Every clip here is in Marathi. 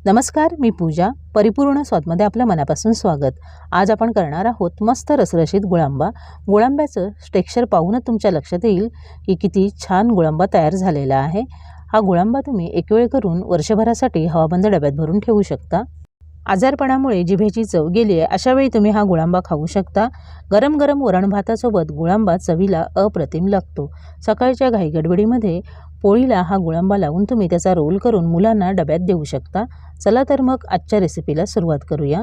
नमस्कार, मी पूजा. परिपूर्ण स्वादमध्ये आपल्या मनापासून स्वागत. आज आपण करणार आहोत मस्त रसरशीत गुळांबा. गुळांब्याचं टेक्स्चर पाहूनच तुमच्या लक्षात येईल की किती छान गुळांबा तयार झालेला आहे. हा गुळांबा तुम्ही एक वेळ करून वर्षभरासाठी हवाबंद डब्यात भरून ठेवू शकता. आजारपणामुळे जिभेची चव गेली आहे अशा वेळी तुम्ही हा गुळांबा खाऊ शकता. गरम गरम वरण भातासोबत गुळांबा चवीला अप्रतिम लागतो. सकाळच्या घाईगडबडीमध्ये पोळीला हा गुळांबा लावून तुम्ही त्याचा रोल करून मुलांना डब्यात देऊ शकता. चला तर मग आजच्या रेसिपीला सुरुवात करूया.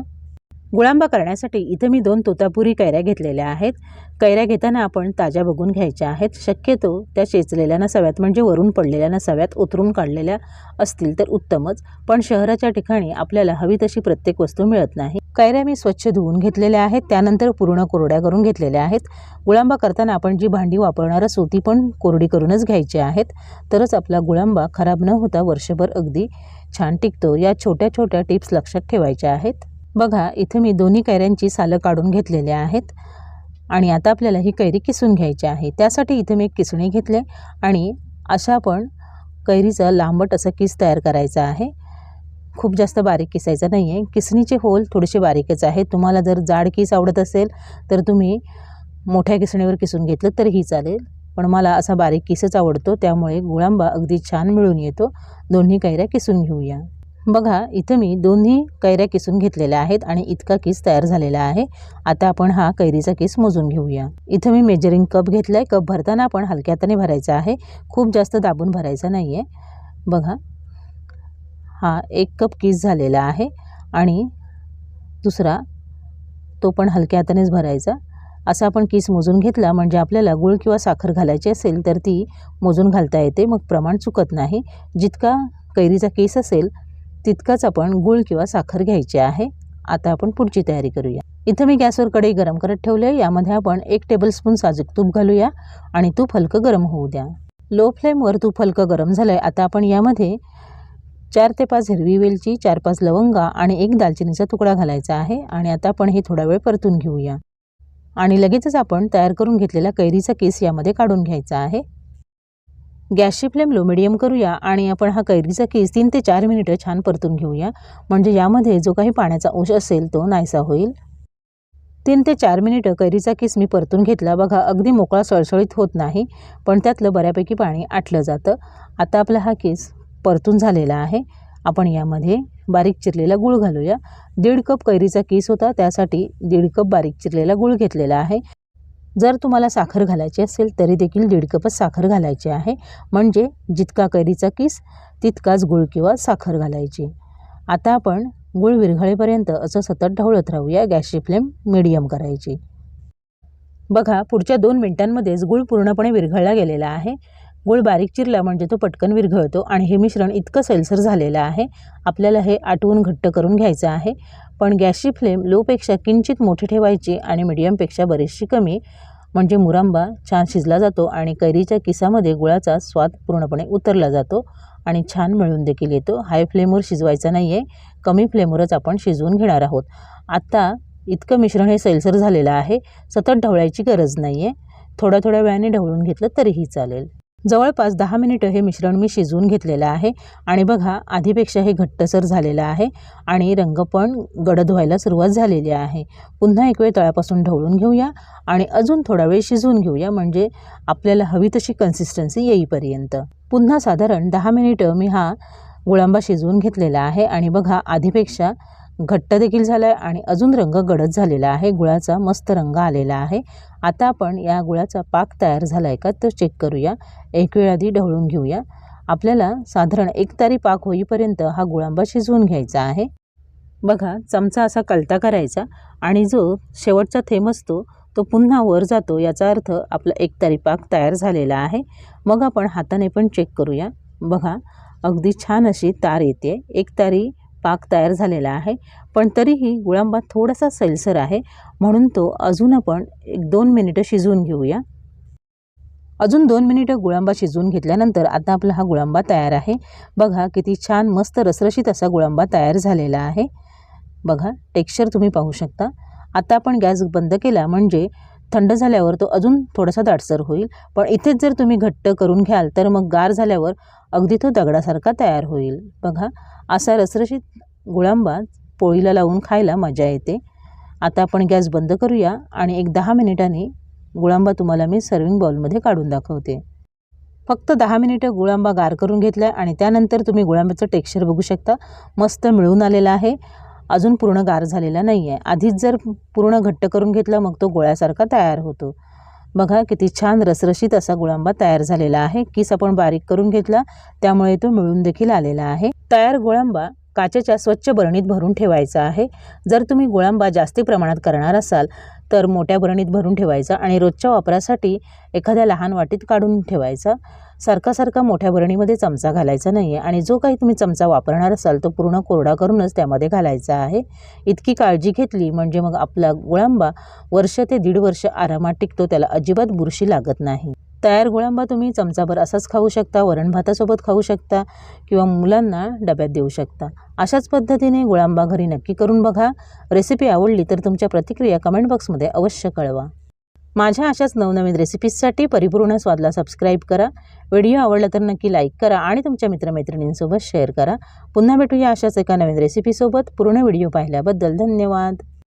गुळांबा करण्यासाठी इथे मी 2 तोतापुरी कैऱ्या घेतलेल्या आहेत. कैऱ्या घेताना आपण ताज्या बघून घ्यायच्या आहेत. शक्यतो त्या चेचलेल्या नसाव्यात, म्हणजे वरून पडलेल्या नसाव्यात, उतरून काढलेल्या असतील तर उत्तमच. पण शहराच्या ठिकाणी आपल्याला हवी तशी प्रत्येक वस्तू मिळत नाही. कैऱ्या मी स्वच्छ धुवून घेतलेल्या आहेत, त्यानंतर पूर्ण कोरड्या करून घेतलेल्या आहेत. गुळांबा करताना आपण जी भांडी वापरणार असू ती पण कोरडी करूनच घ्यायची आहेत, तरच आपला गुळांबा खराब न होता वर्षभर अगदी छान टिकतो. या छोट्या छोट्या टिप्स लक्षात ठेवायच्या आहेत. बघा, इथे मी दोन्ही कैऱ्यांची सालं काढून घेतलेले आहेत आणि आता आपल्याला ही कैरी किसून घ्यायची आहे. त्यासाठी इथे मी एक किसणी घेतले आणि अशा आपण कैरीचा लांबट असा किस तयार करायचा आहे. खूप जास्त बारीक किसायचा नाही आहे. किसणीचे होल थोडेसे बारीकच आहेत. तुम्हाला जर जाड किस आवडत असेल तर तुम्ही मोठ्या किसणीवर किसून घेतलं तरीही चालेल, पण मला असा बारीक किसच आवडतो, त्यामुळे गुळांबा अगदी छान मिळून येतो. दोन्ही कैऱ्या किसून घेऊया. बघा, इथं मी दोन्ही कैऱ्या किसून घेतलेल्या आहेत आणि इतका किस तयार झालेला आहे. आता आपण हा कैरीचा किस मोजून घेऊया. इथं मी मेजरिंग कप घेतलाय. कप भरताना आपण हलक्या हाताने भरायचा आहे, खूप जास्त दाबून भरायचा नाही आहे. बघा, हा 1 कप किस झालेला आहे आणि दुसरा तो पण हलक्या हातानेच भरायचा. असा आपण किस मोजून घेतला म्हणजे आपल्याला गूळ किंवा साखर घालायची असेल तर ती मोजून घालता येते, मग प्रमाण चुकत नाही. जितका कैरीचा किस असेल तितकाच आपण गूळ किंवा साखर घ्यायची आहे. आता आपण पुढची तयारी करूया. इथं मी गॅसवर कढई गरम करत ठेवले. यामध्ये आपण 1 टेबलस्पून साजूक तूप घालूया आणि तूप हलकं गरम होऊ द्या. लो फ्लेमवर तूप हलकं गरम झालंय. आता आपण यामध्ये 4 ते 5 हिरवी वेलची, 4-5 लवंगा आणि 1 दालचिनीचा तुकडा घालायचा आहे आणि आता आपण हे थोडा वेळ परतून घेऊया आणि लगेचच आपण तयार करून घेतलेला कैरीचा किस यामध्ये काढून घ्यायचा आहे. गॅसची फ्लेम लो मिडियम करूया आणि आपण हा कैरीचा किस 3 ते 4 मिनिटं छान परतून घेऊया, म्हणजे यामध्ये जो काही पाण्याचा अंश असेल तो नाहीसा होईल. 3 ते 4 मिनिटं कैरीचा किस मी परतून घेतला. बघा, अगदी मोकळा सळसळीत होत नाही, पण त्यातलं बऱ्यापैकी पाणी आटलं जातं. आता आपला हा किस परतून झालेला आहे. आपण यामध्ये बारीक चिरलेला गूळ घालूया. 1.5 कप कैरीचा किस होता, त्यासाठी 1.5 कप बारीक चिरलेला गूळ घेतलेला आहे. जर तुम्हाला साखर घालायची असेल तरी देखील 1.5 कपच साखर घालायची आहे, म्हणजे जितका कैरीचा किस तितकाच गूळ किंवा साखर घालायची. आता आपण गूळ विरघळेपर्यंत असं सतत ढवळत राहूया. गॅसची फ्लेम मिडियम करायची. बघा, पुढच्या 2 मिनिटांमध्येच गूळ पूर्णपणे विरघळला गेलेला आहे. गूळ बारीक चिरला म्हणजे तो पटकन विरघळतो आणि हे मिश्रण इतकं सैलसर झालेलं आहे. आपल्याला हे आटवून घट्ट करून घ्यायचं आहे, पण गॅसची फ्लेम लोपेक्षा किंचित मोठी ठेवायची आणि मिडियमपेक्षा बरीचशी कमी, म्हणजे मुरांबा छान शिजला जातो आणि कैरीच्या किसामध्ये गुळाचा स्वाद पूर्णपणे उतरला जातो आणि छान मिळून देखील येतो. हाय फ्लेमवर शिजवायचा नाही आहे, कमी फ्लेमवरच आपण शिजवून घेणार आहोत. आता इतकं मिश्रण हे सैलसर झालेलं आहे, सतत ढवळायची गरज नाही आहे. थोड्या थोड्या वेळाने ढवळून घेतलं तरीही चालेल. जवळपास 10 मिनिटं हे मिश्रण मी शिजवून घेतलेलं आहे आणि बघा, आधीपेक्षा हे घट्टसर झालेलं आहे आणि रंग पण गडद व्हायला सुरुवात झालेली आहे. पुन्हा एक वेळ तळापासून ढवळून घेऊया आणि अजून थोडा वेळ शिजवून घेऊया, म्हणजे आपल्याला हवी तशी कन्सिस्टन्सी येईपर्यंत. पुन्हा साधारण 10 मिनिटं मी हा गुळांबा शिजवून घेतलेला आहे आणि बघा, आधीपेक्षा घट्ट देखील झाला आहे आणि अजून रंग गडद झालेला आहे. गुळाचा मस्त रंग आलेला आहे. आता आपण या गुळाचा पाक तयार झाला आहे का तो चेक करूया. एक वेळ आधी ढवळून घेऊया. आपल्याला साधारण 1 तारी पाक होईपर्यंत हा गुळांबा शिजवून घ्यायचा आहे. बघा, चमचा असा कलता करायचा आणि जो शेवटचा थेंब असतो तो पुन्हा वर जातो, याचा अर्थ आपला 1 तारी पाक तयार झालेला आहे. मग आपण हाताने पण चेक करूया. बघा, अगदी छान अशी तार येते. 1 तारी पाक तयार झालेला आहे, पण तरीही गुळांबा थोडासा सैलसर आहे, म्हणून तो अजून आपण 1-2 मिनिटं शिजवून घेऊया. अजून 2 मिनिटं गुळांबा शिजवून घेतल्यानंतर आता आपला हा गुळांबा तयार आहे. बघा, किती छान मस्त रसरशीत असा गुळांबा तयार झालेला आहे. बघा, टेक्स्चर तुम्ही पाहू शकता. आता आपण गॅस बंद केला म्हणजे थंड झाल्यावर तो अजून थोडासा दाटसर होईल, पण इथेच जर तुम्ही घट्ट करून घ्याल तर मग गार झाल्यावर अगदी तो दगडासारखा तयार होईल. बघा, असा रसरशीत गुळांबा पोळीला लावून खायला मजा येते। आता आपण गॅस बंद करूया आणि एक 10 मिनिटांनी गुळांबा तुम्हाला मी सर्विंग बाउलमध्ये काढून दाखवते। फक्त 10 मिनिटं गुळांबा गार करून घेतला आणि त्यानंतर तुम्ही गुळांब्याचं टेक्स्चर बघू शकता, मस्त मिळून आलेला आहे। अजून पूर्ण गार झालेला नाही आहे। आधीच जर पूर्ण घट्ट करून घेतला मग तो गोळ्यासारखा तयार होतो। बघा किती छान रसरशीत असा गुळांबा तयार झालेला आहे। किस आपण बारीक करून घेतला त्यामुळे तो मिळून देखील आलेला आहे। तयार गुळांबा काचेच्या स्वच्छ बरणीत भरून ठेवायचा आहे। जर तुम्ही गुळांबा जास्ती प्रमाणात करणार असाल तर मोठ्या बरणीत भरून ठेवायचा आणि रोजच्या वापरासाठी एखाद्या लहान वाटीत काढून ठेवायचा। सारखा मोठ्या बरणीमध्ये चमचा घालायचा नाही आहे आणि जो काही तुम्ही चमचा वापरणार असाल तो पूर्ण कोरडा करूनच त्यामध्ये घालायचा आहे। इतकी काळजी घेतली म्हणजे मग आपला गुळांबा वर्ष ते 1.5 वर्ष आरामात टिकतो, त्याला अजिबात बुरशी लागत नाही। तयार गुळांबा तुम्ही चमचाभर असाच खाऊ शकता, वरण भातासोबत खाऊ शकता किंवा मुलांना डब्यात देऊ शकता। अशाच पद्धतीने गुळांबा घरी नक्की करून बघा। रेसिपी आवडली तर तुमच्या प्रतिक्रिया कमेंट बॉक्समध्ये अवश्य कळवा। माझ्या अशाच नवनवीन रेसिपीजसाठी परिपूर्ण स्वादला सबस्क्राईब करा। व्हिडिओ आवडला तर नक्की लाईक करा आणि तुमच्या मित्रमैत्रिणींसोबत शेअर करा। पुन्हा भेटूया अशाच एका नवीन रेसिपीसोबत। पूर्ण व्हिडिओ पाहिल्याबद्दल धन्यवाद।